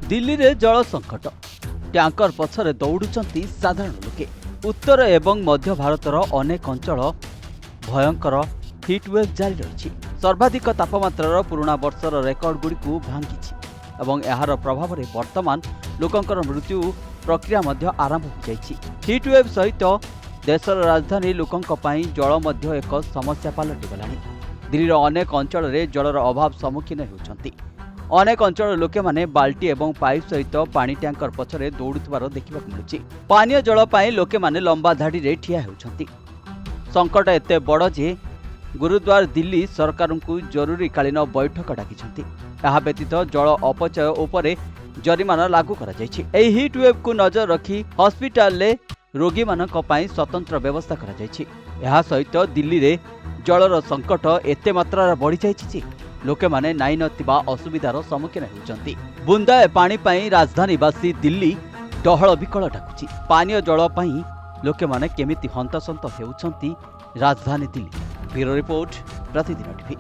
दिल्ली रे जल संकट टैंकर पछरे दौड़ुचंती साधारण लोके। उत्तर एवं मध्य भारतर अनेक अंचल भयंकर हिटवेव जारी रही। सर्वाधिक तापमात्रार पुराणा वर्षर रेकर्ड गुड़िक भांगी एवं यार प्रभाव में वर्तमान लोकंकर मृत्यु प्रक्रिया मध्य आरंभ हो जाइछि। हिटवेव सहित देशर राजधानी लोकंक पई जल मध्य एक समस्या पलटि गलानी। दिल्लीर अनेक अंचल रे जलर अभाव सम्मुखीन होउछंती। अनेक अंचल लोके माने बाल्टी एवं पाइप सहित पानी टैंकर पछरे दौड़ुथिबार देखिबाक मिलुछि। पानीय जल पई लोके माने लंबा धाड़ी रे ठिया होउछंती। संकट एते बड़ जे गुरुद्वार दिल्ली सरकार को जरूरीकालीन बैठक डाकिछंती। यह व्यतीत जल अपचय उपरे जरिमाना लागू करा जायछि। एही हिट वेव को नजर रखी हॉस्पिटल ले रोगी मानक पई स्वतंत्र व्यवस्था करा जायछि। यह सहित दिल्ली रे जलर संकट एते मात्रा बढ़ी जायछि जे लोके माने नाइ नथिबा असुविधार सम्मुखीन होउछंती। बुंदाए पानी पई राजधानीवासी दिल्ली डहळ विकळ डाकुछि। पानीय जल पई लोके माने केमिति हंतसंत हेउछंती राजधानी दिल्ली। ब्यूरो रिपोर्ट प्रतिदिन टीवी।